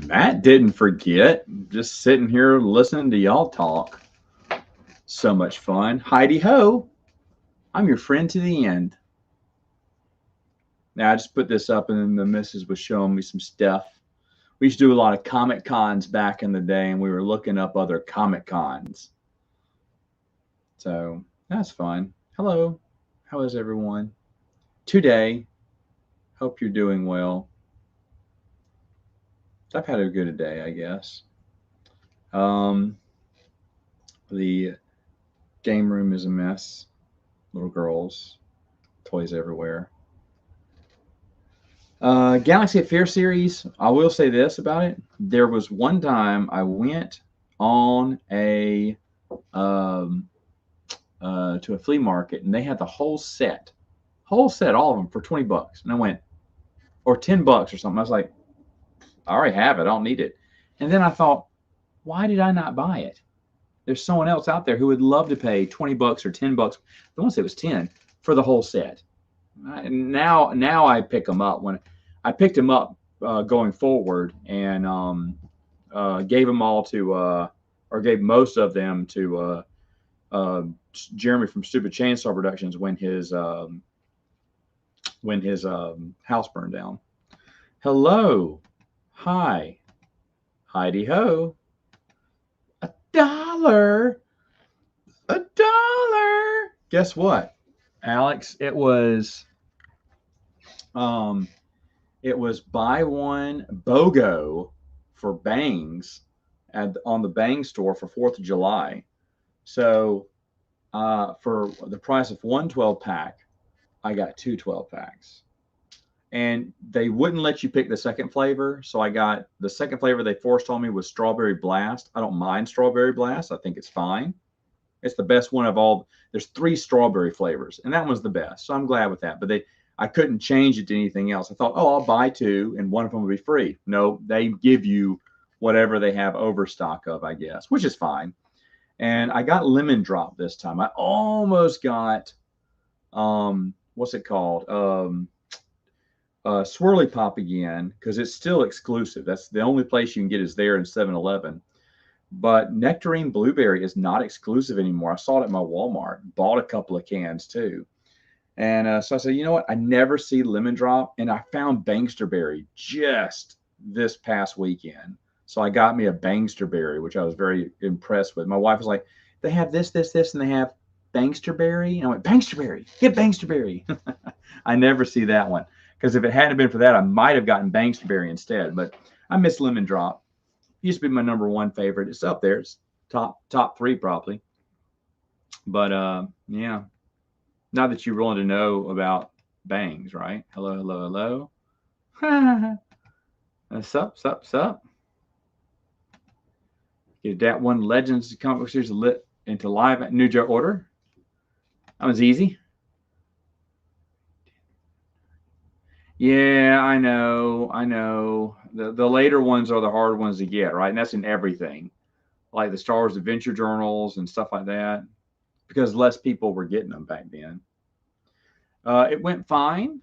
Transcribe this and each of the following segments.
Matt didn't forget. Just sitting here listening to y'all talk. So much fun. Heidi ho. I'm your friend to the end. Now I just put this up and then the missus was showing me some stuff. We used to do a lot of Comic Cons back in the day and we were looking up other Comic Cons. So that's fun. Hello. How is everyone? Today. Hope you're doing well. I've had a good day, I guess. Um, the game room is a mess. Little girls, toys everywhere. Galaxy of Fear series. I will say this about it. There was one time I went on a um, to a flea market and they had the whole set, all of them for $20. And I went, or $10 or something. I was like, I already have it. I don't need it. And then I thought, why did I not buy it? There's someone else out there who would love to pay $20 or $10. I want to say it was 10 for the whole set. Now I pick them up. When I picked them up going forward and gave them all to or gave most of them to Jeremy from Stupid Chainsaw Productions when his house burned down. Hello, hi, Heidi ho. $1, $1. Guess what, Alex? It was buy one BOGO for bangs on the Bang store for 4th of July. So for the price of one 12-pack, I got two 12-packs. And they wouldn't let you pick the second flavor. So I got the second flavor they forced on me was Strawberry Blast. I don't mind Strawberry Blast. I think it's fine. It's the best one of all. There's 3 strawberry flavors, and that one's the best. So I'm glad with that. But I couldn't change it to anything else. I thought, oh, I'll buy 2, and one of them will be free. No, they give you whatever they have overstock of, I guess, which is fine. And I got Lemon Drop this time. I almost got, what's it called? Swirly Pop again, because it's still exclusive. That's the only place you can get is there in 7-Eleven. But Nectarine Blueberry is not exclusive anymore. I saw it at my Walmart. Bought a couple of cans too. And so I said, you know what? I never see Lemon Drop. And I found Bangsterberry just this past weekend. So I got me a Bangsterberry, which I was very impressed with. My wife was like, they have this, and they have Bangsterberry. And I went, Bangsterberry, get Bangsterberry. I never see that one. Because if it hadn't been for that, I might have gotten Bangsterberry instead. But I miss Lemon Drop. Used to be my number 1 favorite. It's up there. It's top 3 probably. But yeah. Now that you're willing to know about bangs, right? Hello. Sup. Get that one Legends comic book series lit into live New Joe order. That was easy. Yeah, I know. The later ones are the hard ones to get, right? And that's in everything, like the Star Wars Adventure Journals and stuff like that, because less people were getting them back then. It went fine.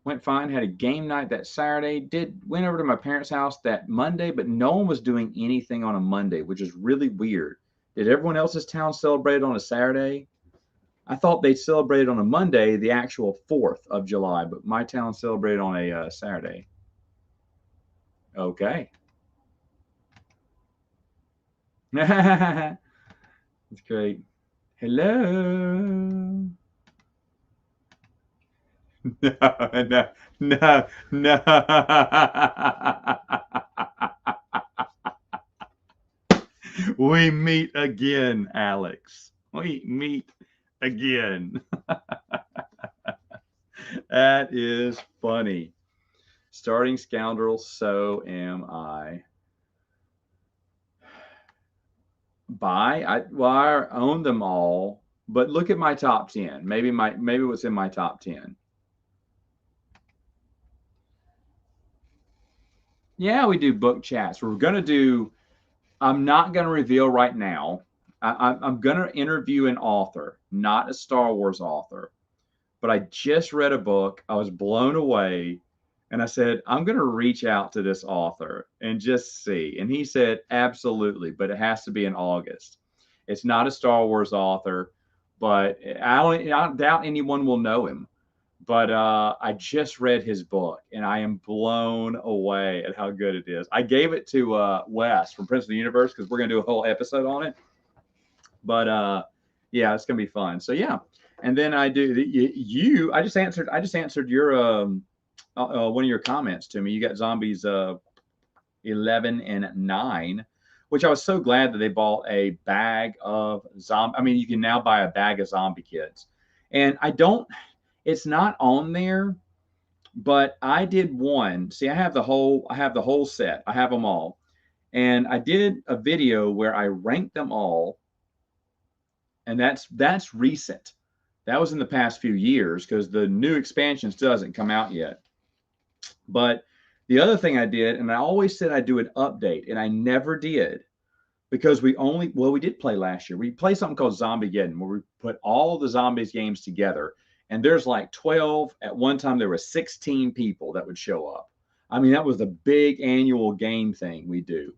Had a game night that Saturday. Went over to my parents' house that Monday, but no one was doing anything on a Monday, which is really weird. Did everyone else's town celebrate on a Saturday? I thought they celebrated on a Monday, the actual 4th of July, but my town celebrated on a Saturday. Okay. That's great. Hello. No. We meet again, Alex. We meet again. That is funny. Starting Scoundrel, so am I. I own them all, but look at my top 10. Maybe what's in my top 10. Yeah, we do book chats. We're gonna do. I'm not gonna reveal right now. I'm gonna interview an author, not a Star Wars author, but I just read a book. I was blown away, And I said, I'm going to reach out to this author and just see. And he said, absolutely, but it has to be in August. It's not a Star Wars author, but I don't doubt anyone will know him. But I just read his book, and I am blown away at how good it is. I gave it to Wes from Prince of the Universe because we're going to do a whole episode on it. But yeah, it's going to be fun. So yeah, and then I do you. I just answered your one of your comments to me. You got Zombies 11 and 9, which I was so glad that they bought a bag of zombie. I mean, you can now buy a bag of zombie kits, and I don't. It's not on there, but I did one. See, I have the whole set. I have them all, and I did a video where I ranked them all, and that's recent. That was in the past few years because the new expansion still hasn't come out yet. But the other thing I did, and I always said I'd do an update, and I never did because we did play last year. We played something called Zombiegeddon where we put all the zombies games together. And there's like 12. At one time, there were 16 people that would show up. I mean, that was the big annual game thing we do.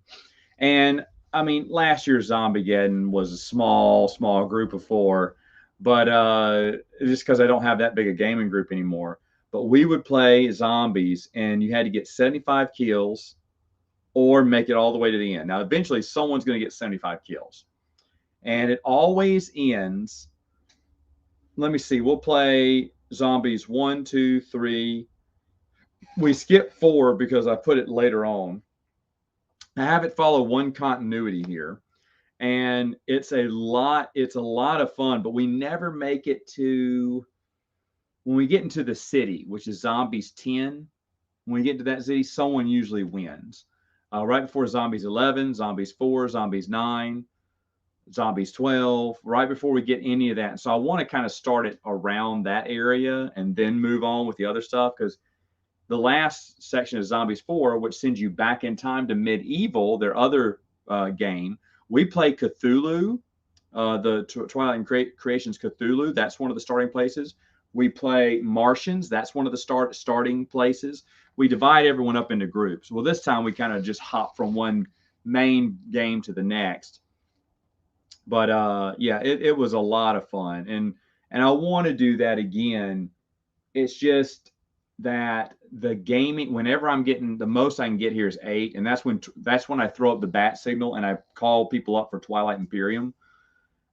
And I mean, last year's Zombiegeddon was a small group of 4, but just because I don't have that big a gaming group anymore. But we would play zombies, and you had to get 75 kills or make it all the way to the end. Now, eventually, someone's going to get 75 kills. And it always ends. Let me see. We'll play zombies 1, 2, 3. We skip 4 because I put it later on. I have it follow one continuity here, and it's a lot of fun, but we never make it to when we get into the city, which is zombies 10. When we get to that city, someone usually wins. Right before zombies 11, zombies 4, zombies 9, zombies 12, right before we get any of that. And so I want to kind of start it around that area and then move on with the other stuff, because the last section is Zombies 4, which sends you back in time to medieval, their other game. We play Cthulhu, the Twilight and Creation's Cthulhu. That's one of the starting places. We play Martians. That's one of the starting places. We divide everyone up into groups. Well, this time we kind of just hop from one main game to the next. But yeah, it was a lot of fun, and I want to do that again. It's just that the gaming, whenever I'm getting the most I can get here is 8, and that's when I throw up the bat signal and I call people up for Twilight Imperium,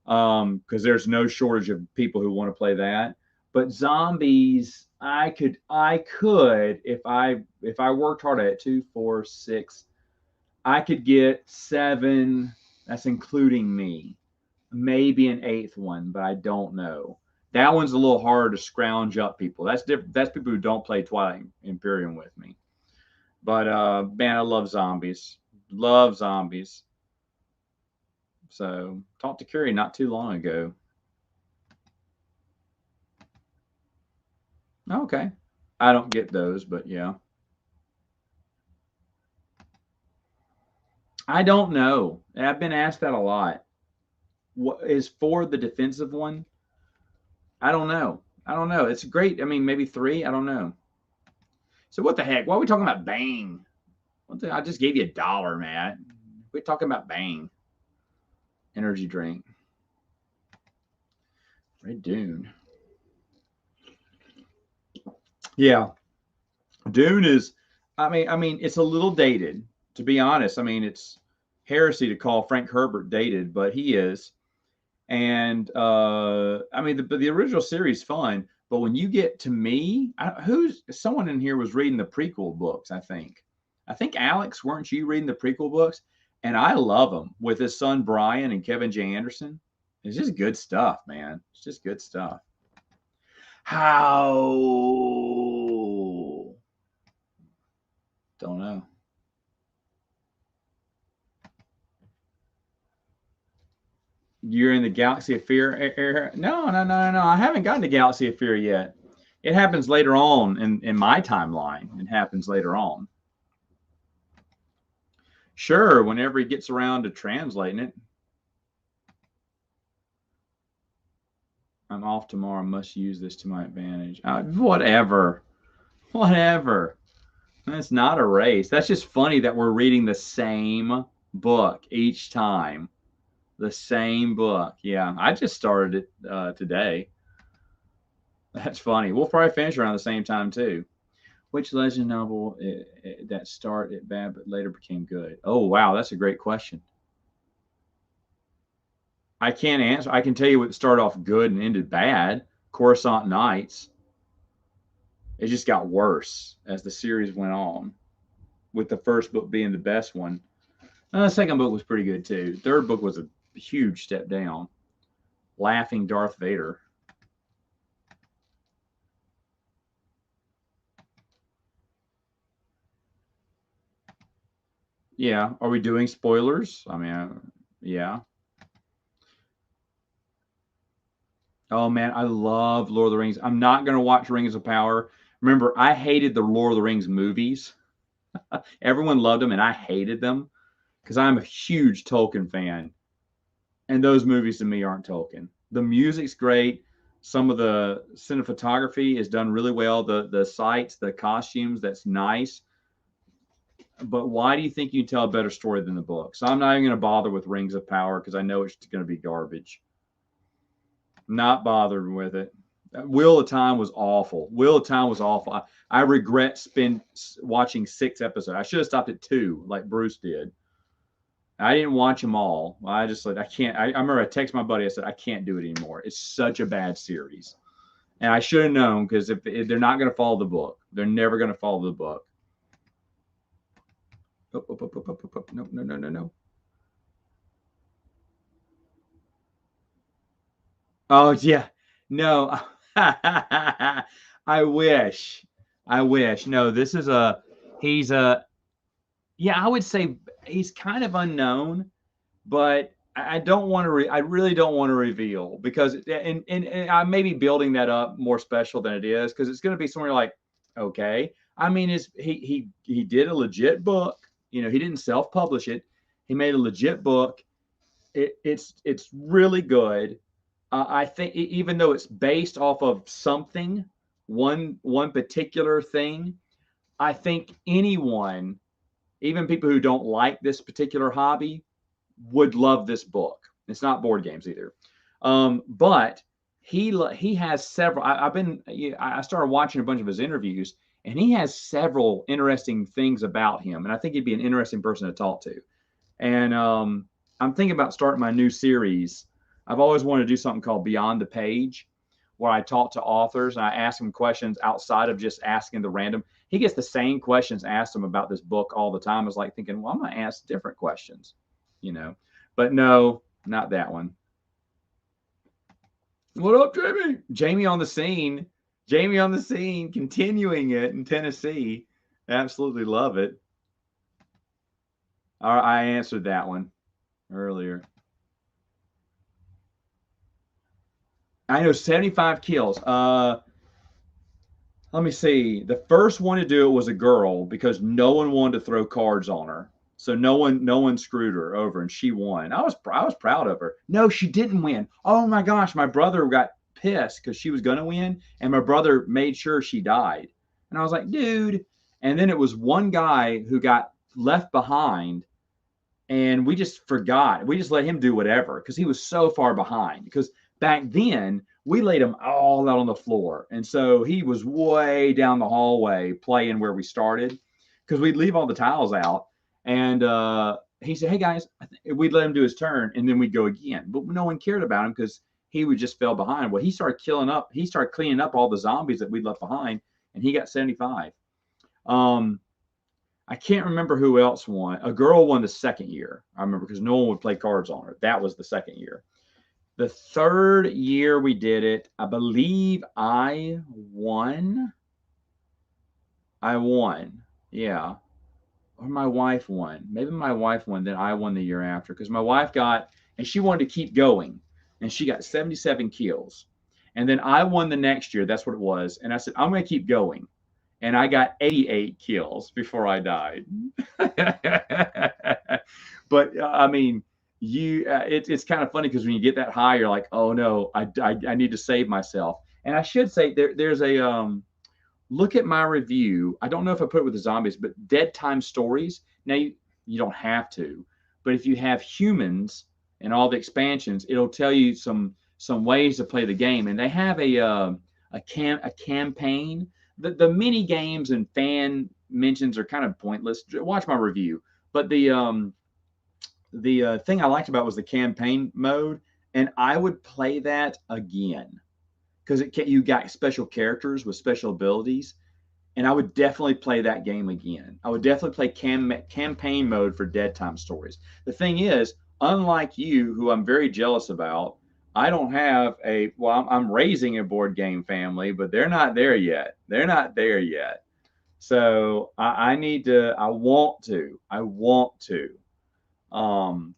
because there's no shortage of people who want to play that. But zombies, I could if I worked hard at it, 2, 4, 6, I could get 7. That's including me. Maybe an 8th one, but I don't know. That one's a little harder to scrounge up people. That's different. That's people who don't play Twilight Imperium with me. But man, I love zombies. Love zombies. So talked to Curry not too long ago. Okay. I don't get those, but yeah. I don't know. I've been asked that a lot. What is 4 the defensive one? I don't know. It's great. I mean, maybe 3. I don't know. So what the heck? Why are we talking about Bang? I just gave you $1, Matt. We're talking about Bang. Energy drink. Red Dune. Yeah. Dune is, I mean, it's a little dated, to be honest. I mean, it's heresy to call Frank Herbert dated, but he is. And I mean, the original series fun, but when you get to me, someone in here was reading the prequel books. I think Alex, weren't you reading the prequel books? And I love them with his son Brian and Kevin J. Anderson. It's just good stuff, man. It's just good stuff. How? Don't know. You're in the Galaxy of Fear era? No. I haven't gotten to Galaxy of Fear yet. It happens later on in my timeline. It happens later on. Sure, whenever he gets around to translating it. I'm off tomorrow. Must use this to my advantage. Whatever. It's not a race. That's just funny that we're reading the same book each time. The same book. Yeah, I just started it today. That's funny. We'll probably finish around the same time too. Which legend novel that started bad but later became good? Oh wow, that's a great question. I can't answer. I can tell you what started off good and ended bad. Coruscant Nights. It just got worse as the series went on, with the first book being the best one. The second book was pretty good too. Third book was a huge step down. Laughing Darth Vader. Yeah. Are we doing spoilers? I mean, yeah. Oh man, I love Lord of the Rings. I'm not gonna watch Rings of Power. Remember, I hated the Lord of the Rings movies. Everyone loved them, and I hated them because I'm a huge Tolkien fan. And those movies to me aren't Tolkien. The music's great. Some of the cinematography is done really well. The sights, the costumes, that's nice. But why do you think you can tell a better story than the book? So I'm not even going to bother with Rings of Power because I know it's going to be garbage. Not bothered with it. Wheel of Time was awful. Wheel of Time was awful. I regret watching 6 episodes. I should have stopped at 2, like Bruce did. I didn't watch them all. I just like I can't. I remember I texted my buddy. I said I can't do it anymore. It's such a bad series, and I should have known because if they're not going to follow the book, they're never going to follow the book. Oh, oh, oh, oh, oh, oh, no, no, no, no, no. Oh yeah, no. I wish. I wish. No, this is a. He's a. Yeah, I would say he's kind of unknown, but I don't want to. I really don't want to reveal because, and I may be building that up more special than it is because it's going to be somewhere like, okay. I mean, is he did a legit book? You know, he didn't self-publish it. He made a legit book. It's really good. I think even though it's based off of something, one particular thing, I think anyone, even people who don't like this particular hobby, would love this book. It's not board games either, but he has several. I started watching a bunch of his interviews, and he has several interesting things about him, and I think he'd be an interesting person to talk to. And I'm thinking about starting my new series. I've always wanted to do something called Beyond the Page, where I talk to authors and I ask them questions outside of just asking the random. He gets the same questions asked him about this book all the time. It's like thinking, well, I'm gonna ask different questions, you know. But no, not that one. What up, Jamie? Jamie on the scene. Jamie on the scene, continuing it in Tennessee. Absolutely love it. I answered that one earlier. I know 75 kills. Let me see. The first one to do it was a girl because no one wanted to throw cards on her. So no one screwed her over and she won. I was proud of her. No, she didn't win. Oh my gosh, my brother got pissed because she was gonna win, and my brother made sure she died. And I was like, dude. And then it was one guy who got left behind, and we just forgot. We just let him do whatever because he was so far behind. Because back then we laid him all out on the floor, and so he was way down the hallway playing where we started because we'd leave all the tiles out, and he said, "Hey guys," we'd let him do his turn, and then we'd go again. But no one cared about him because he would just fell behind. Well, he started killing up. He started cleaning up all the zombies that we'd left behind, and he got 75. Um, I can't remember who else won. A girl won the second year. I remember because no one would play cards on her. That was the second year. The third year we did it, I believe I won. I won. Yeah. Or my wife won. Maybe my wife won, then I won the year after because my wife got, and she wanted to keep going, and she got 77 kills. And then I won the next year. That's what it was. And I said, I'm going to keep going. And I got 88 kills before I died. But I mean, it's kind of funny because when you get that high, you're like, oh no, I need to save myself. And I should say there's a look at my review. I don't know if I put it with the zombies, but Dead Time Stories. Now you don't have to, but if you have humans and all the expansions, it'll tell you some ways to play the game, and they have a campaign. The mini games and fan mentions are kind of pointless. Watch my review, but the thing I liked about it was the campaign mode, and I would play that again because you got special characters with special abilities, and I would definitely play that game again. I would definitely play campaign mode for Dead Time Stories. The thing is, unlike you, who I'm very jealous about, I don't have well, I'm raising a board game family, but they're not there yet. They're not there yet. So I need to, I want to. Um,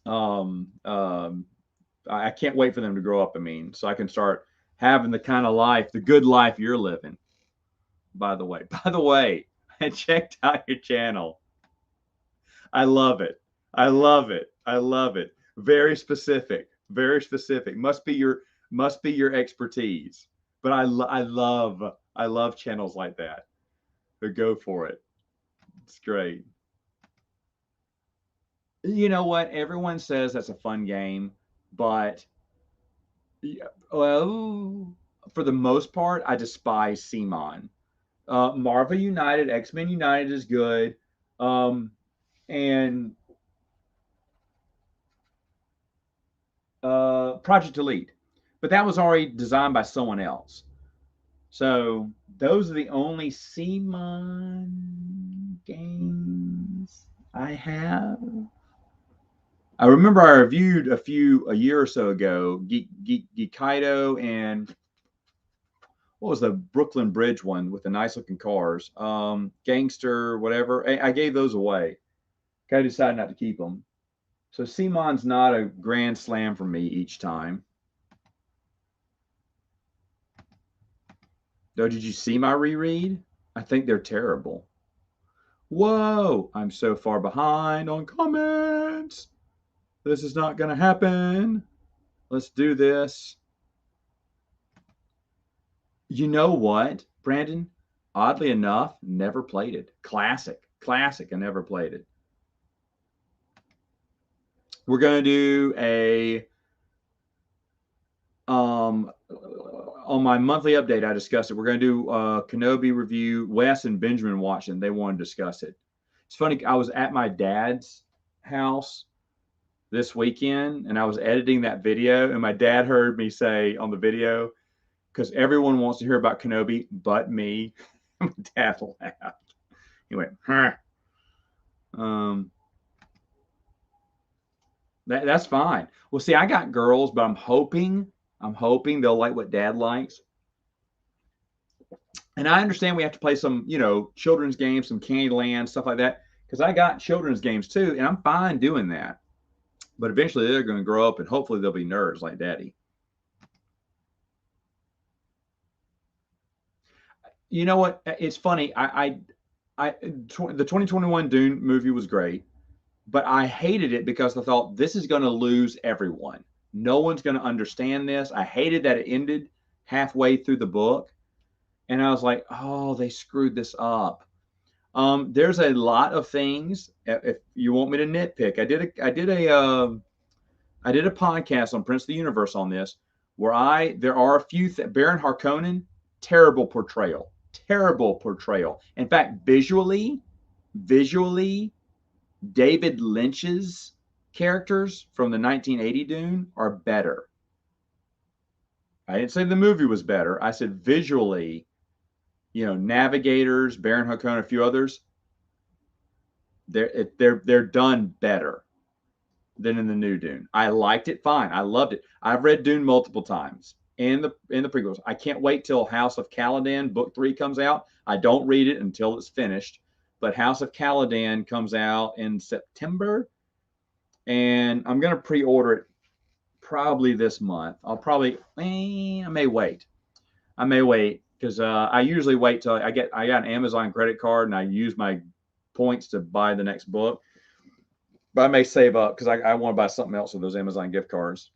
um, I can't wait for them to grow up. I mean, so I can start having the kind of life, the good life you're living. By the way, I checked out your channel. I love it. I love it. I love it. Very specific. Very specific. Must be your expertise. But I love channels like that. But go for it. It's great. You know what? Everyone says that's a fun game, but well, for the most part, I despise Simon. Marvel United, X-Men United is good, and Project Elite, but that was already designed by someone else. So those are the only Simon games I have. I remember I reviewed a year or so ago, Geekaido and what was the Brooklyn Bridge one with the nice looking cars? Gangster, whatever. I gave those away. Kind of decided not to keep them. So Simon's not a grand slam for me each time. Though, did you see my reread? I think they're terrible. Whoa, I'm so far behind on comments. This is not going to happen. Let's do this. You know what, Brandon? Oddly enough, never played it. Classic. I never played it. We're going to do a on my monthly update, I discussed it. We're going to do Kenobi review. Wes and Benjamin watching. They want to discuss it. It's funny. I was at my dad's house this weekend, and I was editing that video, and my dad heard me say on the video, because everyone wants to hear about Kenobi but me. My dad laughed. He went, huh. That's fine. Well, see, I got girls, but I'm hoping they'll like what dad likes. And I understand we have to play some, children's games, some Candyland, stuff like that, because I got children's games too, and I'm fine doing that. But eventually they're going to grow up, and hopefully they'll be nerds like daddy. You know what? It's funny. The 2021 Dune movie was great, but I hated it because I thought this is going to lose everyone. No one's going to understand this. I hated that it ended halfway through the book, and I was like, oh, they screwed this up. There's a lot of things. If you want me to nitpick, I did a podcast on Prince of the Universe on this, where there are a few Baron Harkonnen, terrible portrayal. In fact, visually, David Lynch's characters from the 1980 Dune are better. I didn't say the movie was better. I said visually, Navigators, Baron Harkonnen, a few others, they're done better than in the new Dune. I liked it fine. I loved it. I've read Dune multiple times in the prequels. I can't wait till House of Caladan book 3 comes out. I don't read it until it's finished, but House of Caladan comes out in September, and I'm going to pre-order it probably this month. I may wait because I usually wait till I got an Amazon credit card and I use my points to buy the next book. But I may save up because I want to buy something else with those Amazon gift cards.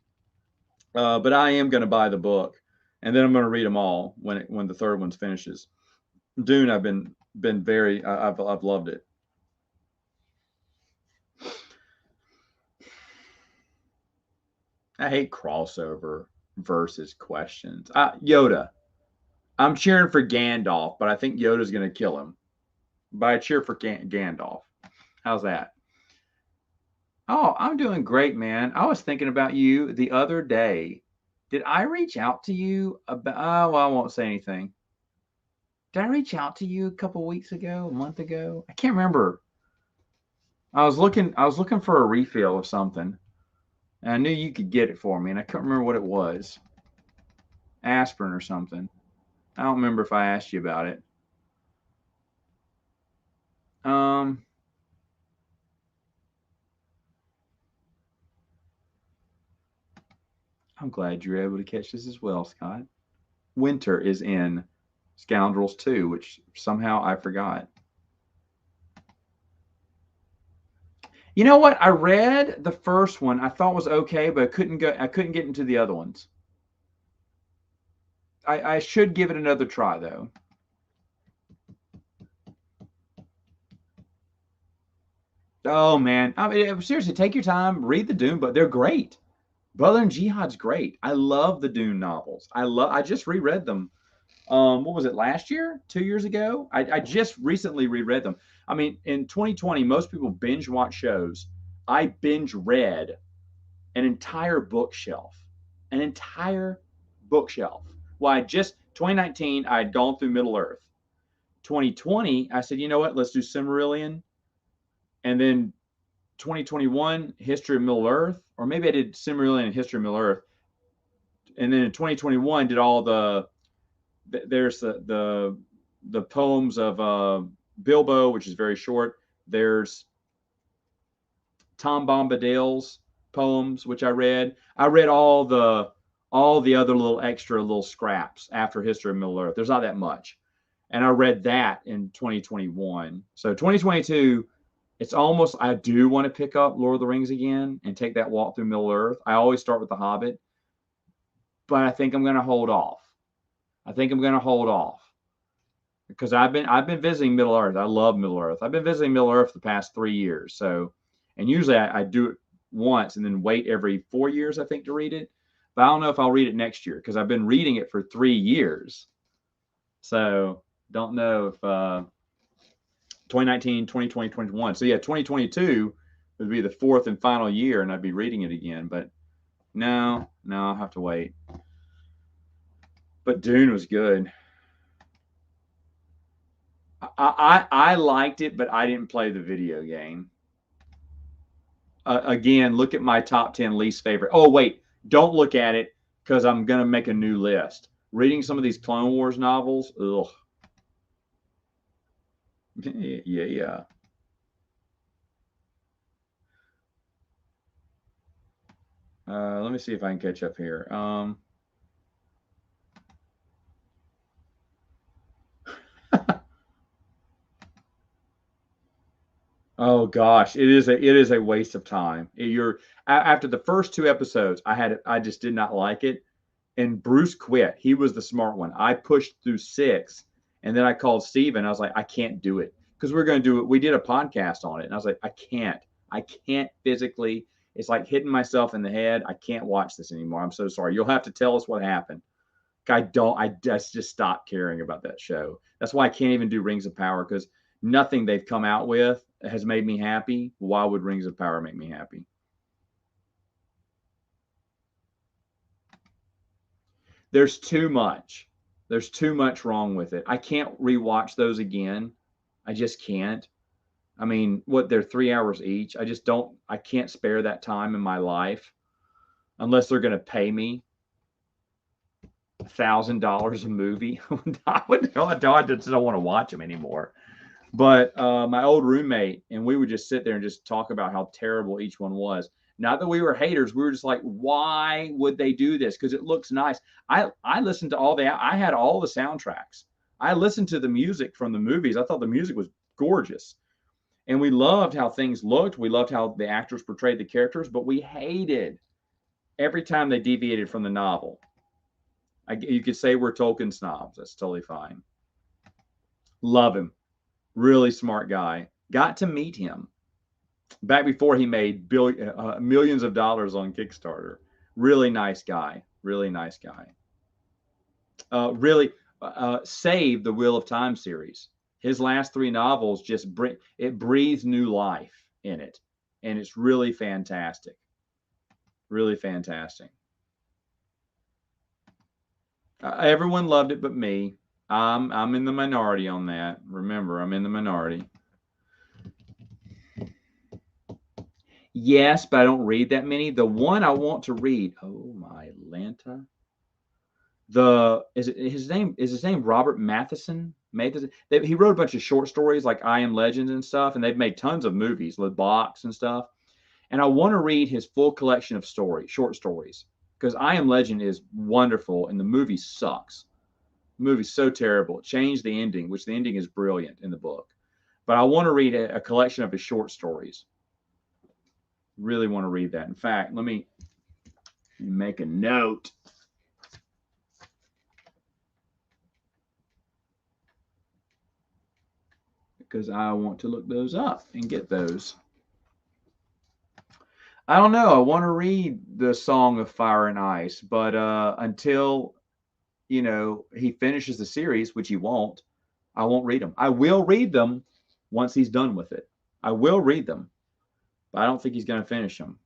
But I am going to buy the book. and then I'm going to read them all when the third one finishes. Dune, I've been very I've loved it. I hate crossover versus questions. Yoda. I'm cheering for Gandalf, but I think Yoda's going to kill him. But I cheer for Gandalf. How's that? Oh, I'm doing great, man. I was thinking about you the other day. Did I reach out to you about? Oh, well, I won't say anything. Did I reach out to you a couple weeks ago, a month ago? I can't remember. I was looking. I was looking for a refill of something, and I knew you could get it for me, and I couldn't remember what it was. Aspirin or something. I don't remember if I asked you about it. Um, I'm glad you were able to catch this as well, Scott. Winter is in Scoundrels 2, which somehow I forgot. You know what? I read the first one. I thought was okay, but I couldn't get into the other ones. I should give it another try though. Oh man, I mean, seriously, take your time, read the Dune, but they're great. Brother and Jihad's great. I love the Dune novels. I just reread them. What was it, last year? 2 years ago? I just recently reread them. I mean, in 2020, most people binge watch shows. I binge read an entire bookshelf. An entire bookshelf. Well, 2019, I had gone through Middle Earth. 2020, I said, you know what, let's do Silmarillion. And then 2021, History of Middle Earth, or maybe I did Silmarillion and History of Middle Earth. And then in 2021, did all there's the poems of Bilbo, which is very short. There's Tom Bombadil's poems, which I read. I read all the other little extra little scraps after History of Middle Earth. There's not that much, and I read that in 2021. So 2022, it's almost, I do want to pick up Lord of the Rings again and take that walk through Middle Earth. I always start with The Hobbit, but I think I'm going to hold off. I think I'm going to hold off because I've been visiting Middle Earth. I love Middle Earth. I've been visiting Middle Earth the past 3 years. So, and usually I do it once and then wait every 4 years, I think, to read it. But I don't know if I'll read it next year because I've been reading it for 3 years. So don't know if 2019, 2020, 2021. So yeah, 2022 would be the fourth and final year, and I'd be reading it again. But no, I'll have to wait. But Dune was good. I liked it, but I didn't play the video game. Again, look at my top 10 least favorite. Oh, wait, don't look at it because I'm going to make a new list. Reading some of these Clone Wars novels, ugh. Yeah. Let me see if I can catch up here. Oh gosh, it is a waste of time. You're after the first two episodes, I just did not like it, and Bruce quit. He was the smart one. I pushed through six, and then I called Steven. I was like, I can't do it because we're going to do it. We did a podcast on it, and I was like, I can't physically. It's like hitting myself in the head. I can't watch this anymore. I'm so sorry. You'll have to tell us what happened. I just stopped caring about that show. That's why I can't even do Rings of Power because nothing they've come out with has made me happy. Why would Rings of Power make me happy? There's too much. There's too much wrong with it. I can't rewatch those again. I just can't. I mean, what, they're 3 hours each. I can't spare that time in my life unless they're going to pay me $1,000 a movie. I just don't want to watch them anymore. But my old roommate, and we would just sit there and just talk about how terrible each one was. Not that we were haters, we were just like, why would they do this? Because it looks nice. I listened to I had all the soundtracks. I listened to the music from the movies. I thought the music was gorgeous. And we loved how things looked. We loved how the actors portrayed the characters, but we hated every time they deviated from the novel. You could say we're Tolkien snobs. That's totally fine. Love him. Really smart guy. Got to meet him back before he made millions of dollars on Kickstarter. Really nice guy. Really nice guy. Really saved the Wheel of Time series. His last three novels just breathes new life in it, and it's really fantastic. Really fantastic. Everyone loved it but me. I'm in the minority on that. Remember, I'm in the minority. Yes, but I don't read that many. The one I want to read, oh my Lanta. His name Robert Matheson? He wrote a bunch of short stories like I Am Legend and stuff, and they've made tons of movies, with Box and stuff. And I want to read his full collection of short stories, because I Am Legend is wonderful and the movie sucks. The movie's so terrible. It changed the ending, which the ending is brilliant in the book. But I want to read a collection of his short stories. Really want to read that. In fact, let me make a note. Because I want to look those up and get those. I don't know. I want to read the Song of Fire and Ice, but until he finishes the series, which he won't, I won't read them. I will read them once he's done with it. I will read them, but I don't think he's going to finish them.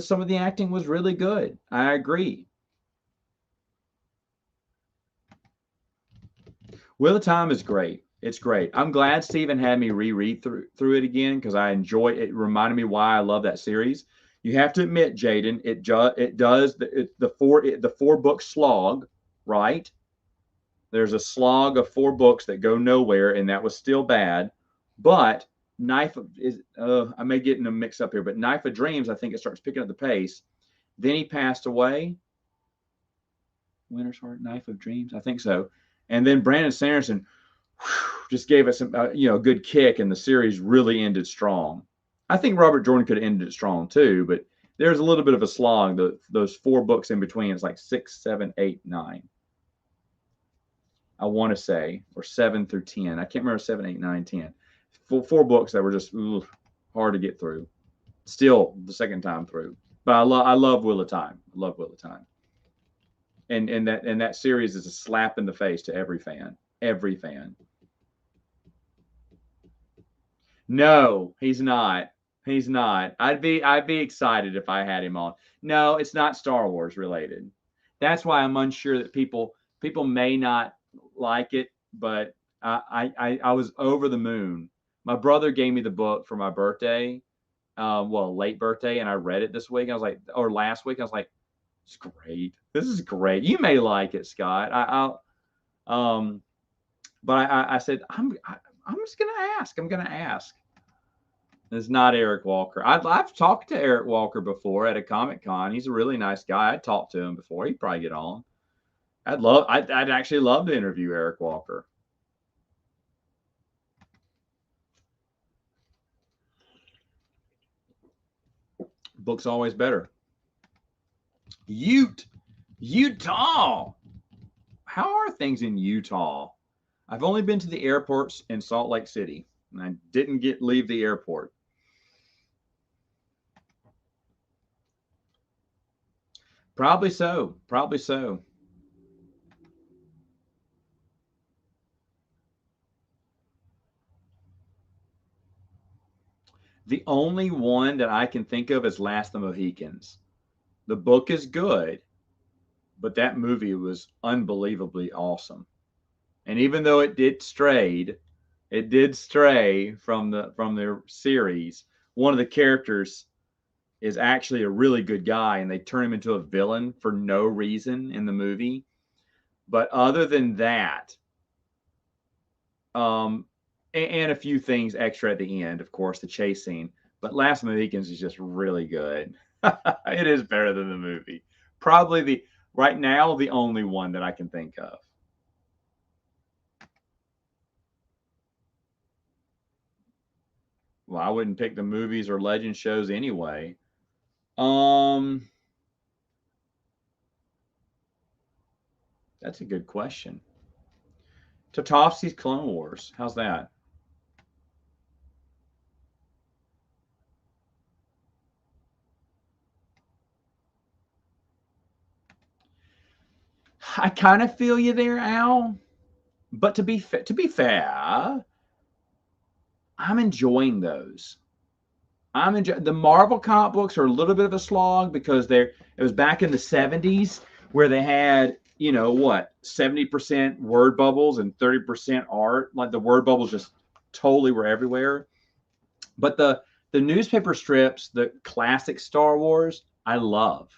Some of the acting was really good. I agree. Wheel of Time is great. It's great. I'm glad Steven had me reread through it again, because I enjoy it. It reminded me why I love that series. You have to admit, Jaden, it does the four book slog, right? There's a slog of four books that go nowhere, and that was still bad. But I may get in a mix up here, but Knife of Dreams, I think it starts picking up the pace. Then he passed away. Winter's Heart, Knife of Dreams, I think so. And then Brandon Sanderson just gave us a good kick, and the series really ended strong. I think Robert Jordan could have ended it strong too, but there's a little bit of a slog. Those four books in between, it's like 6, 7, 8, 9. I want to say, or 7 through 10. I can't remember 7, 8, 9, 10. Four books that were just hard to get through. Still, the second time through. But I love Wheel of Time. I love Wheel of Time. And that series is a slap in the face to every fan. Every fan. No, he's not. He's not. I'd be excited if I had him on. No, it's not Star Wars related. That's why I'm unsure that people may not like it, but I was over the moon. My brother gave me the book for my birthday, late birthday, and I read it this week. I was like, or last week, I was like, it's great. This is great. You may like it, Scott. But I said I'm just gonna ask. I'm gonna ask. It's not Eric Walker. I've talked to Eric Walker before at a Comic Con. He's a really nice guy. I'd talked to him before. He'd probably get on. I'd actually love to interview Eric Walker. Book's always better. Utah. How are things in Utah? I've only been to the airports in Salt Lake City, and I didn't leave the airport. Probably so. Probably so. The only one that I can think of is Last of the Mohicans. The book is good, but that movie was unbelievably awesome. And even though it did stray from their series. One of the characters is actually a really good guy, and they turn him into a villain for no reason in the movie. But other than that, and a few things extra at the end, of course, the chase scene. But Last Mohicans is just really good. It is better than the movie. Probably right now the only one that I can think of. Well, I wouldn't pick the movies or legend shows anyway. That's a good question. Tartovsky's Clone Wars. How's that? I kind of feel you there, Al. But to be fair, I'm enjoying those. I'm enjoying the Marvel comic books are a little bit of a slog because it was back in the 70s where they had, what, 70% word bubbles and 30% art. Like the word bubbles just totally were everywhere. But the newspaper strips, the classic Star Wars, I love.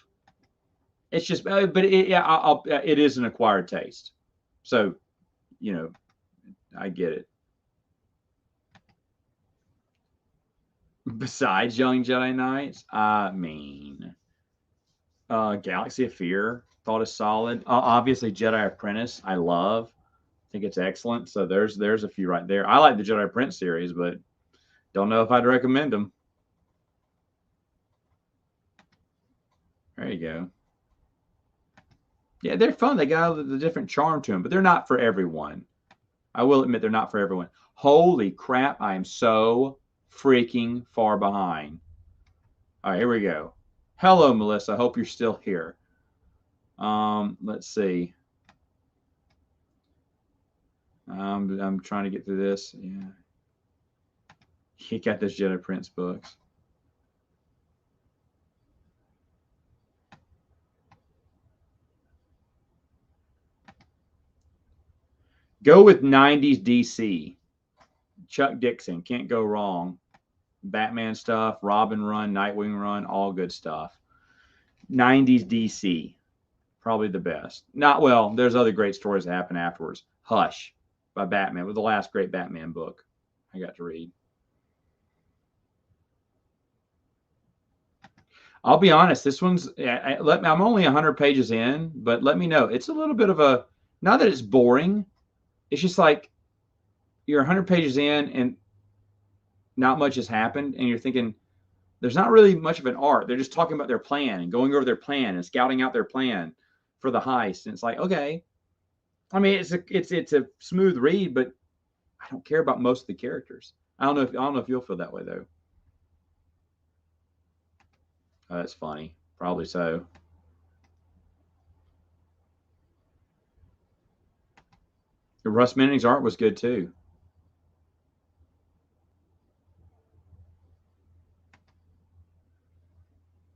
It's just, but it is an acquired taste. So, you know, I get it. Besides Young Jedi Knights, I mean, Galaxy of Fear thought is solid. Obviously, Jedi Apprentice, I love. I think it's excellent. So there's a few right there. I like the Jedi Apprentice series, but don't know if I'd recommend them. There you go. Yeah, they're fun. They got the different charm to them, but they're not for everyone. I will admit they're not for everyone. Holy crap, I am so freaking far behind. All right, here we go. Hello, Melissa. I hope you're still here. Let's see. I'm trying to get through this. Yeah. He got those Jedi Prince books. Go with 90s DC. Chuck Dixon. Can't go wrong. Batman stuff, Robin run, Nightwing run, all good stuff. 90s DC. Probably the best. Not well, there's other great stories that happen afterwards. Hush by Batman was the last great Batman book I got to read. I'll be honest, this one's I'm only 100 pages in, but let me know. It's a little bit of a not that it's boring. It's just like you're 100 pages in and not much has happened and you're thinking there's not really much of an art. They're just talking about their plan and going over their plan and scouting out their plan for the heist. And it's like, okay. I mean, it's a smooth read, but I don't care about most of the characters. I don't know if you'll feel that way though. Oh, that's funny. Probably so. Russ Manning's art was good too.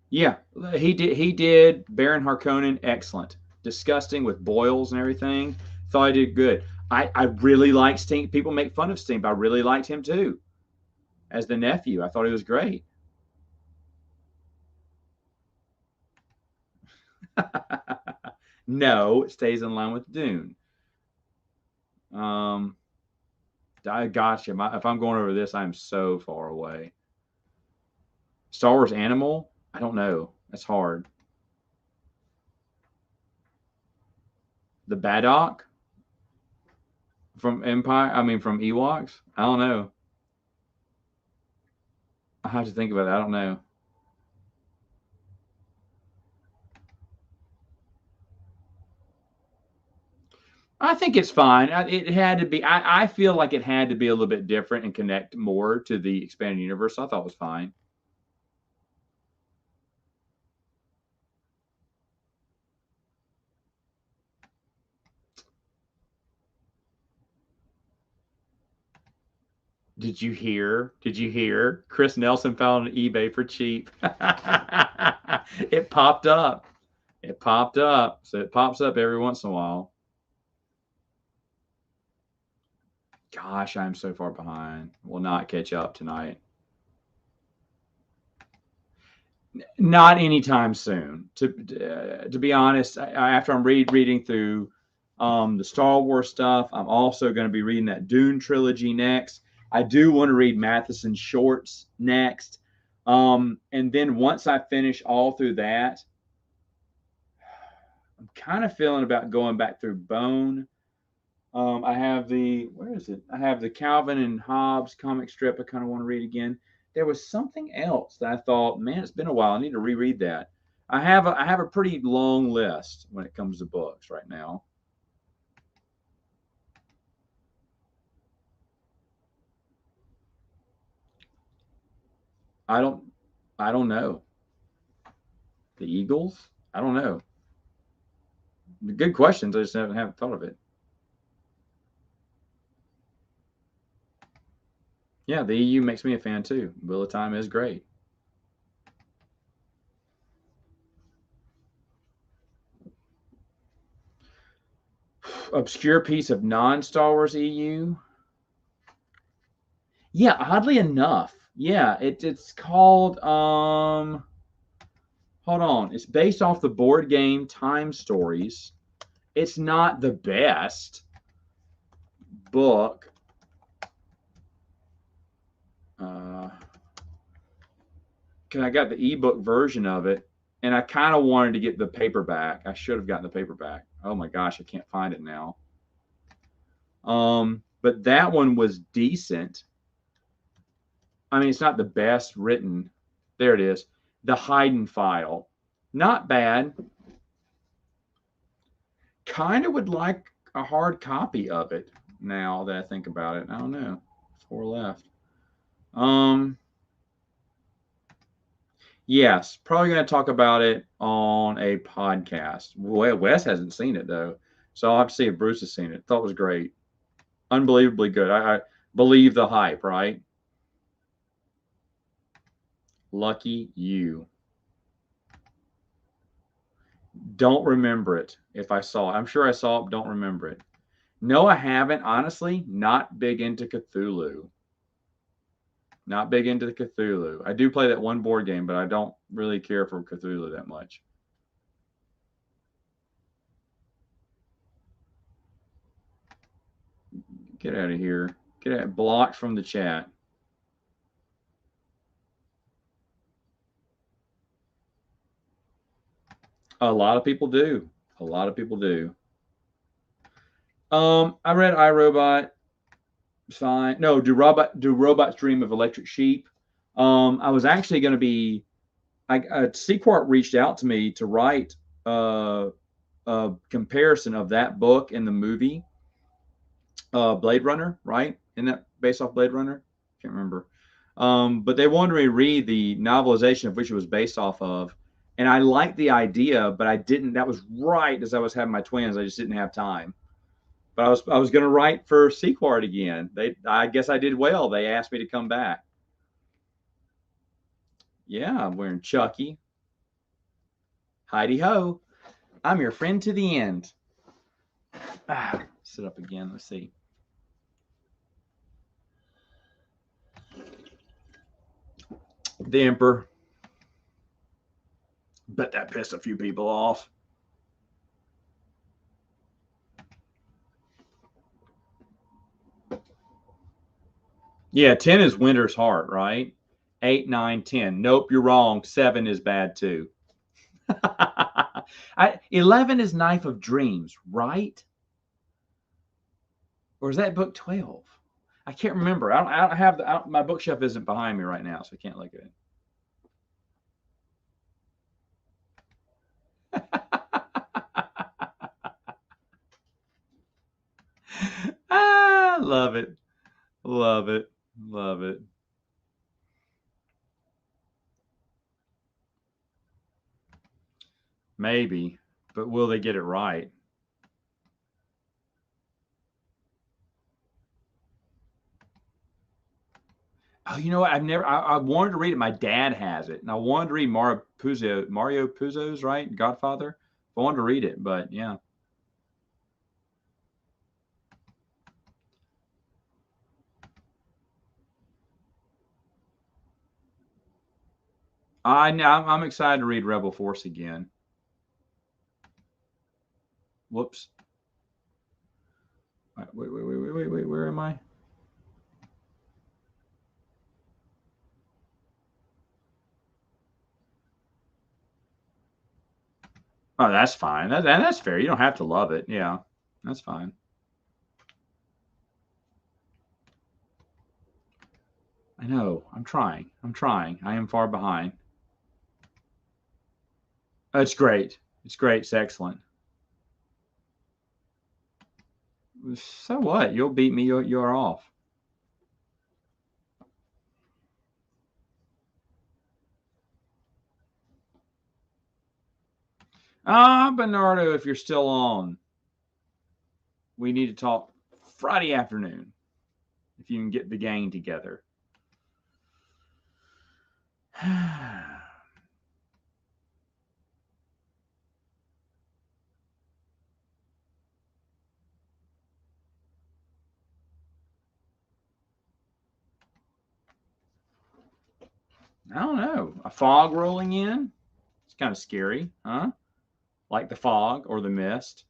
Yeah, he did Baron Harkonnen excellent. Disgusting with boils and everything. Thought he did good. I really like Stink. People make fun of Stink, but I really liked him too as the nephew. I thought he was great. No, it stays in line with Dune. Um, I gotcha. If I'm going over this, I'm so far away. Star Wars Animal? I don't know. That's hard. The Baddock from Empire? I mean, from Ewoks? I don't know. I have to think about that. I don't know. I think it's fine. It had to be. I feel like it had to be a little bit different and connect more to the expanded universe. I thought it was fine. Did you hear? Did you hear? Chris Nelson found on eBay for cheap. It popped up. It popped up. So it pops up every once in a while. Gosh, I'm so far behind. Will not catch up tonight. Not anytime soon. To be honest, after I'm reading through the Star Wars stuff, I'm also going to be reading that Dune trilogy next. I do want to read Matheson's shorts next. And then once I finish all through that, I'm kind of feeling about going back through Bone. I have the where is it? I have the Calvin and Hobbes comic strip. I kind of want to read again. There was something else that I thought, man, it's been a while. I need to reread that. I have a pretty long list when it comes to books right now. I don't I don't know. The Eagles? I don't know. Good questions. I just haven't thought of it. Yeah, the EU makes me a fan too. Wheel of Time is great. Obscure piece of non-Star Wars EU. Yeah, oddly enough. Yeah, it's called hold on. It's based off the board game Time Stories. It's not the best book. Uh, cause I got the ebook version of it, and I kind of wanted to get the paperback. I should have gotten the paperback. Oh my gosh, I can't find it now. But that one was decent. I mean, it's not the best written. There it is. The Haydn File. Not bad. Kind of would like a hard copy of it now that I think about it. I don't know. 4 left. Yes, probably going to talk about it on a podcast. Wes hasn't seen it though, so I'll have to see if Bruce has seen it. Thought it was great, unbelievably good. I believe the hype, right? Lucky you. Don't remember it if I saw it. I'm sure I saw it, don't remember it. No, I haven't. Honestly, not big into Cthulhu. Not big into the Cthulhu. I do play that one board game, but I don't really care for Cthulhu that much. Get out of here. Get out. Blocked from the chat. A lot of people do. A lot of people do. I read iRobot. Fine. No, do robots dream of electric sheep? I was actually going to be. Sequart reached out to me to write a comparison of that book and the movie Blade Runner, right? Isn't that based off Blade Runner? Can't remember. But they wanted me to read the novelization of which it was based off of. And I liked the idea, but I didn't. That was right as I was having my twins. I just didn't have time. But I was going to write for Sequart again. I guess I did well. They asked me to come back. Yeah, I'm wearing Chucky. Heidi ho. I'm your friend to the end. Sit up again. Let's see. The Emperor. Bet that pissed a few people off. Yeah, 10 is Winter's Heart, right? 8, 9, 10. Nope, you're wrong. 7 is bad too. 11 is Knife of Dreams, right? Or is that book 12? I can't remember. I don't have my bookshelf isn't behind me right now, so I can't look at it. Love it. Love it. Love it. Maybe, but will they get it right? Oh, you know what? I wanted to read it. My dad has it, and I wanted to read Mario Puzo's, right? Godfather. I wanted to read it, but yeah. I'm excited to read Rebel Force again. Whoops. Wait. Where am I? Oh, that's fine. That's fair. You don't have to love it. Yeah, that's fine. I know. I'm trying. I am far behind. It's great. It's great. It's excellent. So what? You'll beat me. You're off. Bernardo, if you're still on, we need to talk Friday afternoon. If you can get the gang together. I don't know. A fog rolling in? It's kind of scary, huh? Like the fog or the mist.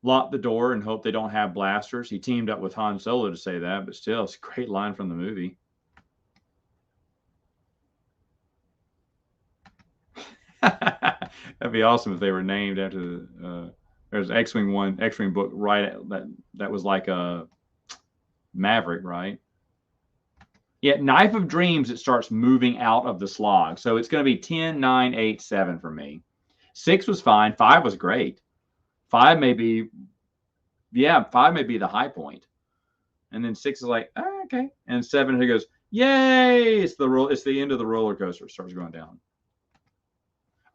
Lock the door and hope they don't have blasters. He teamed up with Han Solo to say that, but still, it's a great line from the movie. That'd be awesome if they were named after there's X-wing book right that was like a Maverick, right? Yeah, Knife of Dreams, it starts moving out of the slog. So it's going to be 10, 9, 8, 7 for me. 6 was fine. 5 was great. 5 may be, yeah, 5 may be the high point. And then 6 is like, oh, okay. And 7, he goes, yay! It's the end of the roller coaster. It starts going down.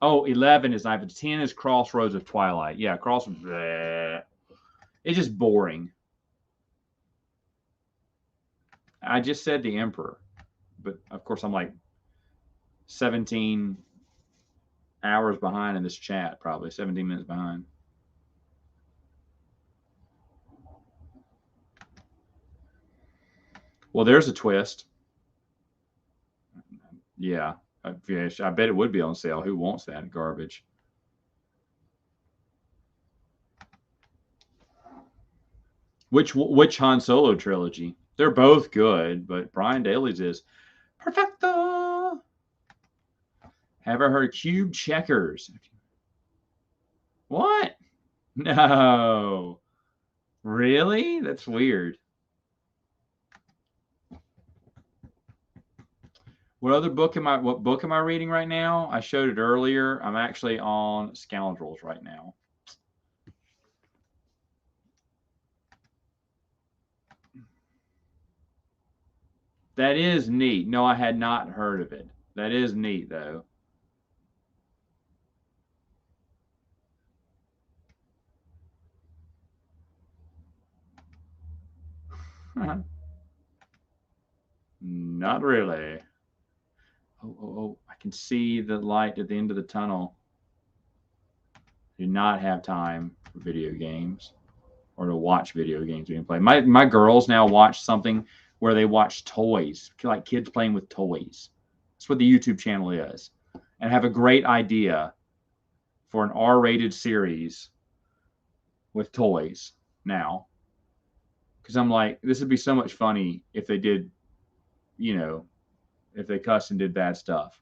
Oh, 11 is Knife of 10 is Crossroads of Twilight. Yeah, Crossroads. It's just boring. I just said the Emperor, but of course I'm like 17 hours behind in this chat, probably 17 minutes behind. Well, there's a twist. Yeah, I bet it would be on sale. Who wants that garbage? Which Han Solo trilogy? They're both good, but Brian Daley's is perfecto. Have I heard Cube Checkers? What? No. Really? That's weird. What book am I reading right now? I showed it earlier. I'm actually on Scoundrels right now. That is neat. No, I had not heard of it. That is neat though. Not really. Oh, I can see the light at the end of the tunnel. I do not have time for video games or to watch video games being played. My girls now watch something where they watch toys, like kids playing with toys. That's what the YouTube channel is. And have a great idea for an R-rated series with toys now. Because I'm like, this would be so much funny if they did, if they cussed and did bad stuff.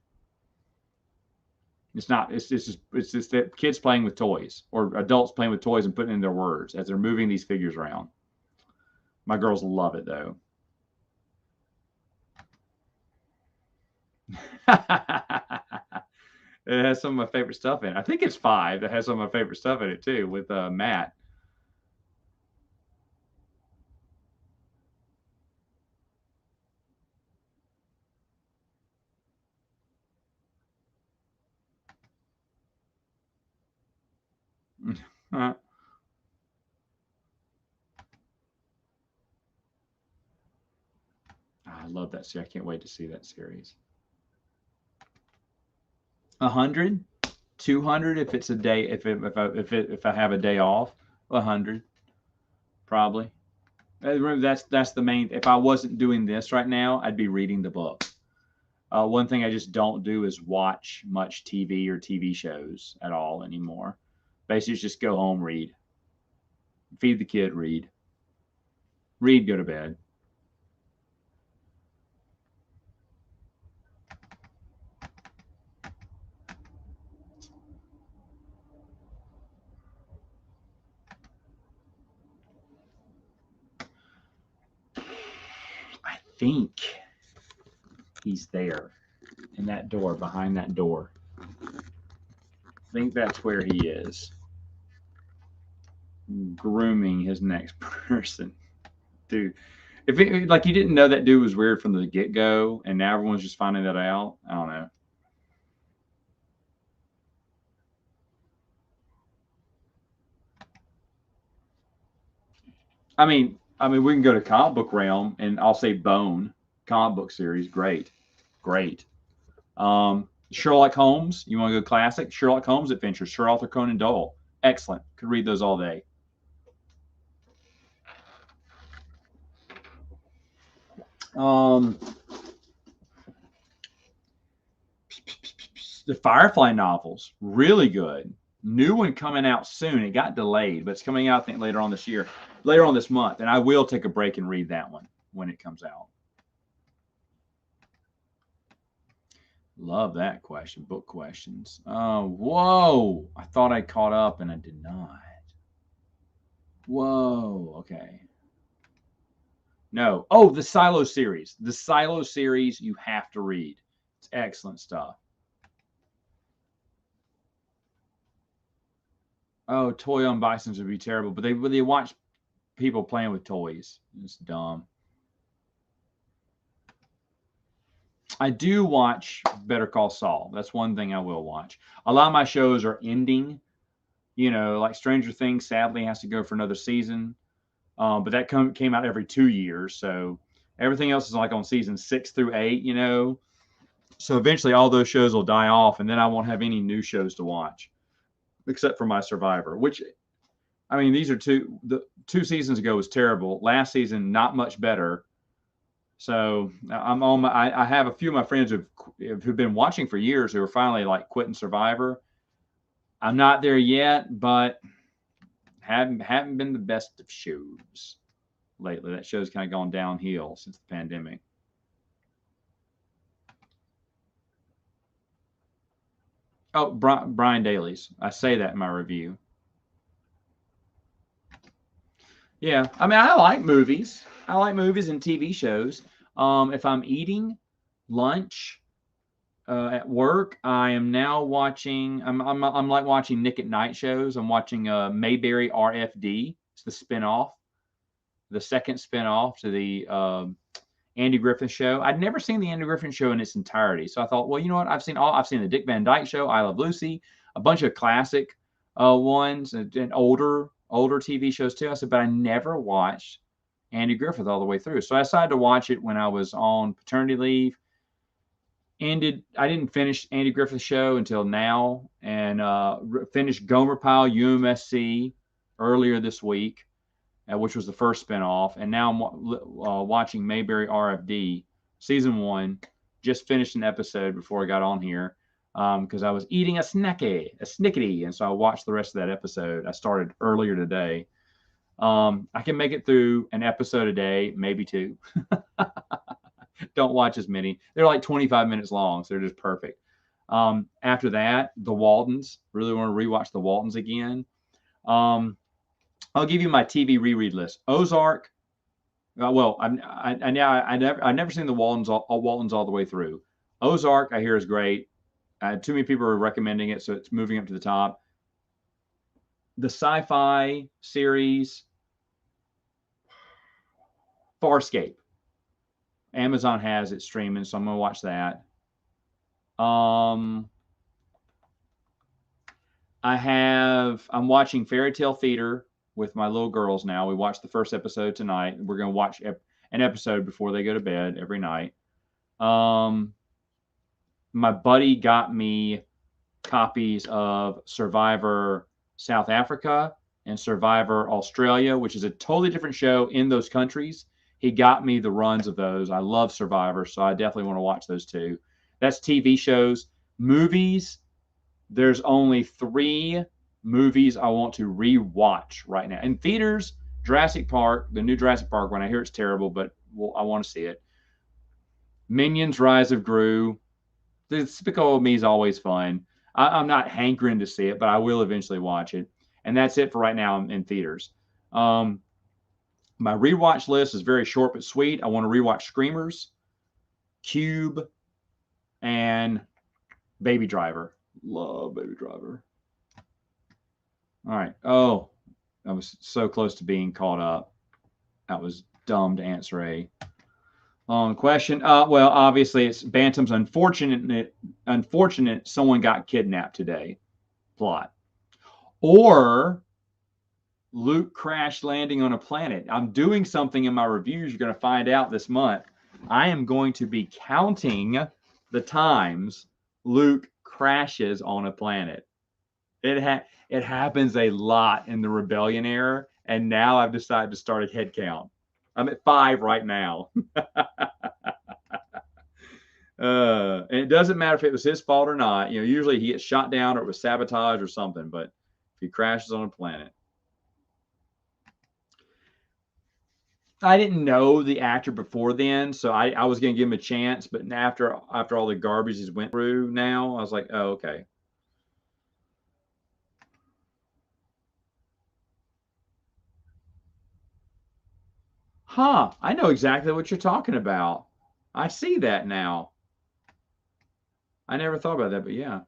It's not. It's just that kids playing with toys or adults playing with toys and putting in their words as they're moving these figures around. My girls love it though. It has some of my favorite stuff in it. I think it's 5 that has some of my favorite stuff in it too, with Matt. I love that series. I can't wait to see that series. 100, 200 if it's a day. If I have a day off, 100 probably. That's the main. If I wasn't doing this right now, I'd be reading the book. One thing I just don't do is watch much TV or TV shows at all anymore. Basically, just go home, read, feed the kid, read, go to bed. think he's there in that door, behind that door. I think that's where he is, grooming his next person. Dude, if it, like you didn't know that dude was weird from the get-go, and now everyone's just finding that out, I don't know. We can go to comic book realm, and I'll say Bone comic book series, great, great. Sherlock Holmes, you want to go classic? Sherlock Holmes Adventures, Sir Arthur Conan Doyle, excellent. Could read those all day. Um, the Firefly novels, really good. New one coming out soon. It got delayed, but it's coming out, I think, later on this year, later on this month. And I will take a break and read that one when it comes out. Love that question. Book questions. Whoa. I thought I caught up and I did not. Whoa. Okay. No. Oh, the Silo series. The Silo series you have to read. It's excellent stuff. Oh, toy unboxings would be terrible, but they watch people playing with toys. It's dumb. I do watch Better Call Saul. That's one thing I will watch. A lot of my shows are ending. Like Stranger Things, sadly, has to go for another season. But that came out every 2 years, so everything else is like on season 6 through 8. So eventually, all those shows will die off, and then I won't have any new shows to watch, except for my Survivor. Which, these are the 2 seasons ago was terrible. Last season, not much better. So I have a few of my friends who've been watching for years who are finally like quitting Survivor. I'm not there yet, but haven't been the best of shows lately. That show's kind of gone downhill since the pandemic. Oh, Brian Daly's. I say that in my review. Yeah, I like movies. I like movies and TV shows. If I'm eating lunch at work, I am now watching. I'm like watching Nick at Night shows. I'm watching Mayberry RFD. It's the spinoff, the second spinoff to the Andy Griffith show. I'd never seen the Andy Griffith show in its entirety, so I thought, well, you know what? I've seen the Dick Van Dyke Show, I Love Lucy, a bunch of classic ones, and older TV shows too. I said, but I never watched Andy Griffith all the way through. So I decided to watch it when I was on paternity leave. I didn't finish Andy Griffith's show until now, and finished Gomer Pyle UMSC earlier this week, which was the first spinoff. And now I'm watching Mayberry RFD season 1. Just finished an episode before I got on here because I was eating a snickety, and so I watched the rest of that episode. I started earlier today. I can make it through an episode a day, maybe 2. Don't watch as many. They're like 25 minutes long, so they're just perfect. After that, The Waltons. Really want to rewatch The Waltons again. I'll give you my TV reread list. Ozark. I've never seen The Waltons all the way through. Ozark, I hear, is great. Too many people are recommending it, so it's moving up to the top. The sci-fi series, Farscape. Amazon has it streaming, so I'm going to watch that. I'm watching Fairy Tale Theater with my little girls now. We watched the first episode tonight. We're going to watch an episode before they go to bed every night. My buddy got me copies of Survivor South Africa and Survivor Australia, which is a totally different show in those countries. He got me the runs of those. I love Survivor, so I definitely want to watch those too. That's TV shows. Movies, there's only 3 movies I want to re-watch right now. In theaters, Jurassic Park, the new Jurassic Park one. I hear it's terrible, but I want to see it. Minions: Rise of Gru. The Despicable Me is always fun. I'm not hankering to see it, but I will eventually watch it. And that's it for right now in theaters. My rewatch list is very short but sweet. I want to rewatch Screamers, Cube, and Baby Driver. Love Baby Driver. All right. Oh, I was so close to being caught up. That was dumb to answer a long question. Well, obviously it's Bantam's unfortunate someone got kidnapped today plot. Or Luke crash landing on a planet. I'm doing something in my reviews you're going to find out this month. I am going to be counting the times Luke crashes on a planet. It happens a lot in the Rebellion era, and now I've decided to start a head count. I'm at 5 right now. And it doesn't matter if it was his fault or not. You know, usually he gets shot down or it was sabotage or something, but if he crashes on a planet. I didn't know the actor before then, so I was going to give him a chance. But after all the garbage he's went through now, I was like, oh, okay. Huh, I know exactly what you're talking about. I see that now. I never thought about that, but yeah.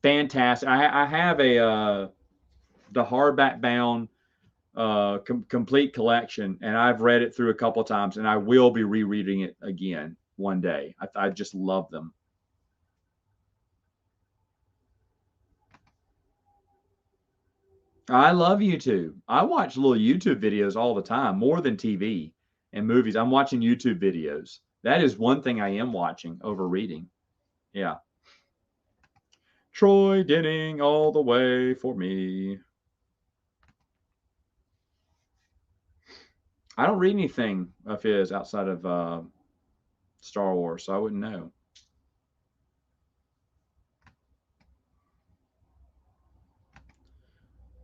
Fantastic. I have the hardback bound complete collection, and I've read it through a couple times, and I will be rereading it again one day. I just love them. I love YouTube. I watch little YouTube videos all the time, more than TV and movies. I'm watching YouTube videos. That is one thing I am watching over reading. Yeah. Troy Denning all the way for me. I don't read anything of his outside of Star Wars, so I wouldn't know.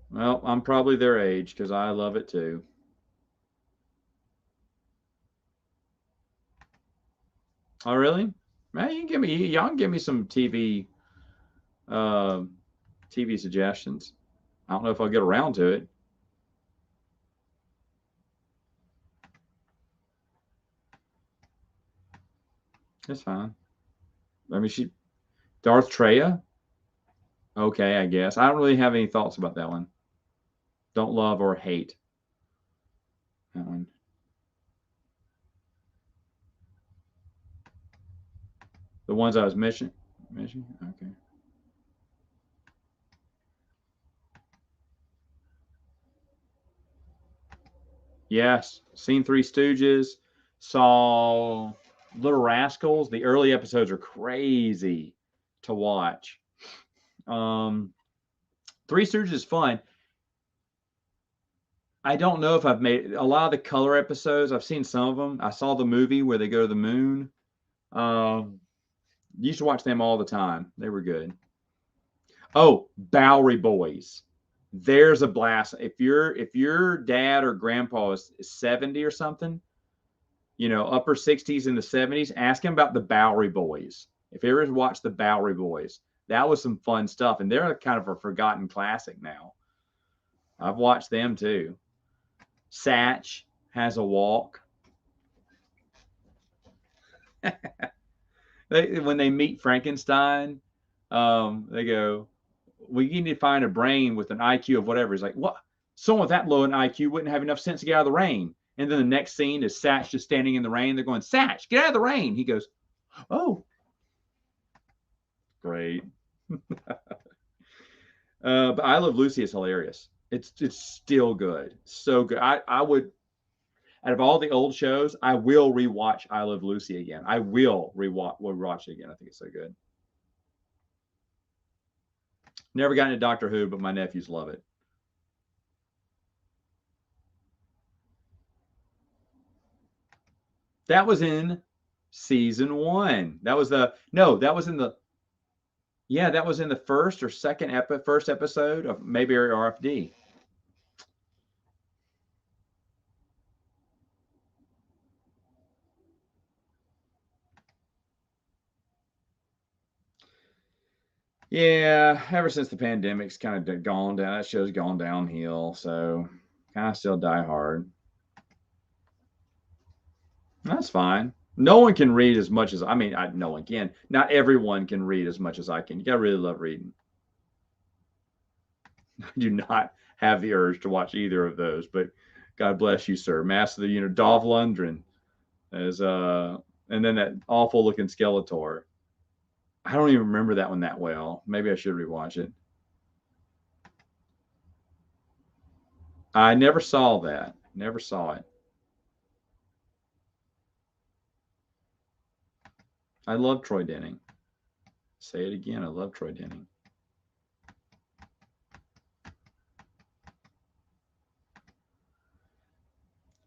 Well, I'm probably their age because I love it too. Oh, really? Man, y'all can give me some uh, TV suggestions. I don't know if I'll get around to it. It's fine. I mean, Darth Treya. Okay, I guess. I don't really have any thoughts about that one. Don't love or hate that one. The ones I was mentioning. Okay. Yes, seen Three Stooges. Saw Little Rascals. The early episodes are crazy to watch. Um, Three Stooges is fun. I don't know if I've made a lot of the color episodes. I've seen some of them. I saw the movie where they go to the moon. Um, Used to watch them all the time. They were good. Oh, Bowery Boys. There's a blast. If your dad or grandpa is 70 or something, upper 60s and the 70s, ask him about the Bowery Boys. If you ever watched the Bowery Boys, that was some fun stuff, and they're kind of a forgotten classic now. I've watched them too. Satch has a walk. When they meet Frankenstein, they go, "We need to find a brain with an IQ of whatever." He's like, "What? Someone with that low an IQ wouldn't have enough sense to get out of the rain." And then the next scene is Satch just standing in the rain. They're going, "Satch, get out of the rain." He goes, "Oh, great." But I Love Lucy is hilarious. It's still good, so good. I would, out of all the old shows, I will rewatch I Love Lucy again. I will rewatch it again. I think it's so good. Never got into Doctor Who, but my nephews love it. That was in season one. That was the no. That was in the Yeah. That was in the first episode of Mayberry RFD. Yeah, ever since the pandemic's kind of gone down, that show's gone downhill. So Kind of still Die Hard. That's fine. No one can read as much as no one can. Not everyone can read as much as I can. You gotta really love reading. I do not have the urge to watch either of those, but God bless you, sir. Master of the Universe, Dolph Lundgren as and then that awful looking Skeletor. I don't even remember that one that well. Maybe I should rewatch it. I never saw that. Never saw it. I love Troy Denning. Say it again. I love Troy Denning.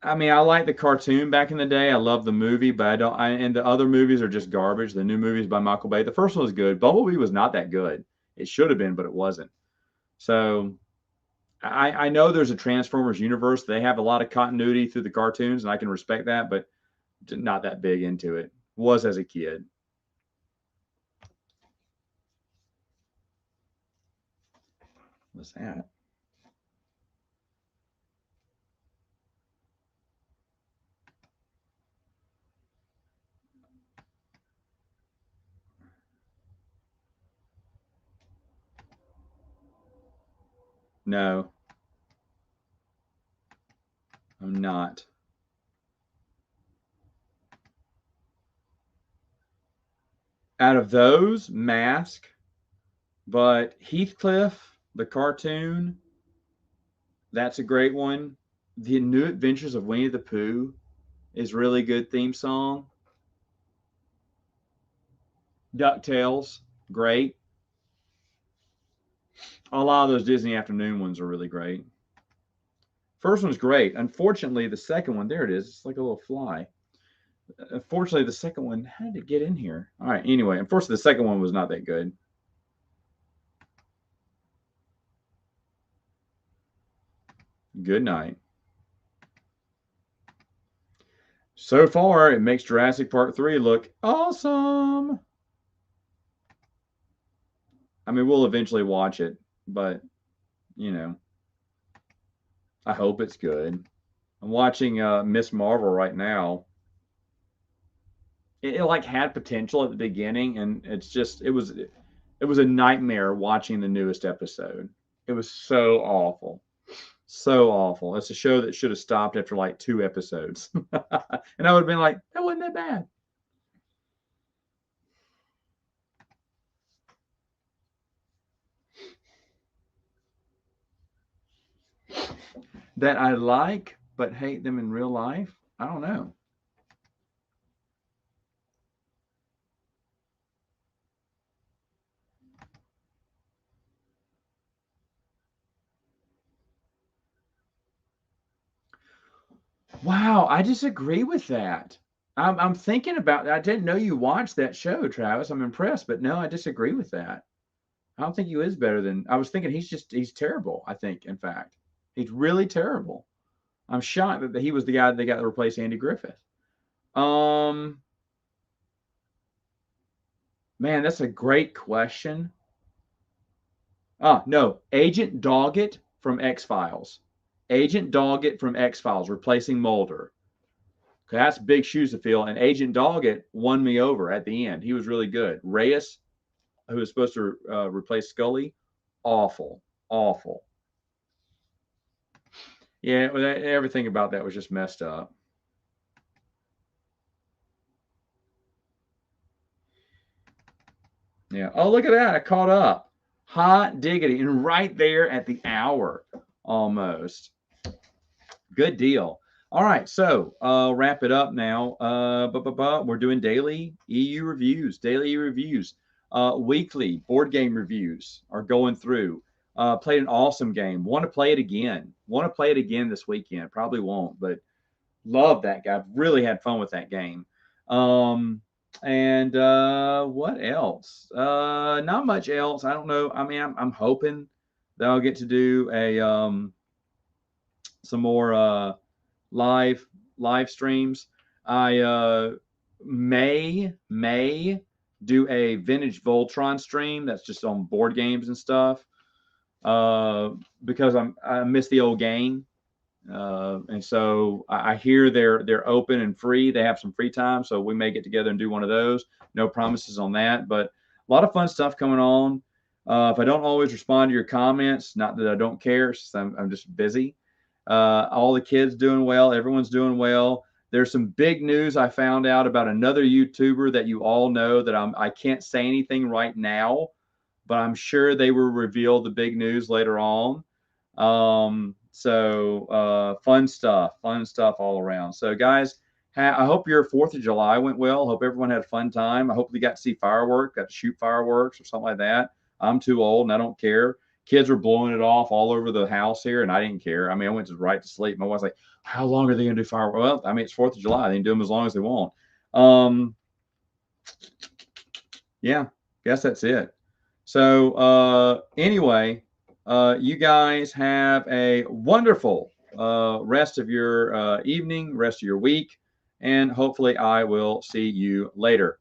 I mean, I like the cartoon back in the day. I love the movie, but I don't. And the other movies are just garbage. The new movies by Michael Bay. The first one was good. Bumblebee was not that good. It should have been, but it wasn't. So I know there's a Transformers universe. They have a lot of continuity through the cartoons, and I can respect that, but not that big into it. Was as a kid. What's that? No, I'm not. Out of those, Mask, but Heathcliff, the cartoon, that's a great one. The New Adventures of Winnie the Pooh is really good theme song. DuckTales, great. A lot of those Disney afternoon ones are really great. First one's great. Unfortunately, the second one, there it is. It's like a little fly. Unfortunately, the second one, how did it get in here? All right. Anyway, unfortunately, the second one was not that good. Good night. So far, it makes Jurassic Park 3 look awesome. I mean, we'll eventually watch it, but, you know, I hope it's good. I'm watching Miss Marvel right now. It like had potential at the beginning, and it was a nightmare watching the newest episode. It was so awful. So awful. It's a show that should have stopped after like 2 episodes. And I would have been like, that wasn't that bad. That I like but hate them in real life? I don't know. Wow, I disagree with that. I'm thinking about that. I didn't know you watched that show, Travis. I'm impressed, but no, I disagree with that. I don't think he is better than I was thinking. He's terrible. I think, in fact, he's really terrible. I'm shocked that he was the guy they got to replace Andy Griffith. Um, Man, that's a great question. No, Agent Doggett from X Files. Agent Doggett from X Files replacing Mulder. Okay, that's big shoes to fill. And Agent Doggett won me over at the end. He was really good. Reyes, who was supposed to replace Scully, awful, awful. Yeah, everything about that was just messed up. Yeah. Oh, look at that. I caught up. Hot diggity. And right there at the hour almost. Good deal. All right. So wrap it up now. We're doing daily EU reviews, weekly board game reviews are going through. Played an awesome game. Want to play it again. Want to play it again this weekend. Probably won't, but love that guy. Really had fun with that game. And what else? Not much else. I don't know. I mean, I'm hoping that I'll get to do a some more live streams. I may do a vintage Voltron stream that's just on board games and stuff because I miss the old game. And so I hear they're open and free. They have some free time, so we may get together and do one of those. No promises on that, but a lot of fun stuff coming on. If I don't always respond to your comments, not that I don't care, it's just I'm just busy. All the kids doing well. Everyone's doing well. There's some big news I found out about another YouTuber that you all know that I can't say anything right now, but I'm sure they will reveal the big news later on. Fun stuff all around. So guys, I hope your 4th of July went well. Hope everyone had a fun time. I hope they got to see fireworks, got to shoot fireworks or something like that. I'm too old and I don't care. Kids were blowing it off all over the house here, and I didn't care. I mean, I went right to sleep. My wife's like, "How long are they going to do fireworks?" Well, I mean, it's 4th of July. They can do them as long as they want. Yeah, guess that's it. So anyway, you guys have a wonderful rest of your evening, rest of your week, and hopefully I will see you later.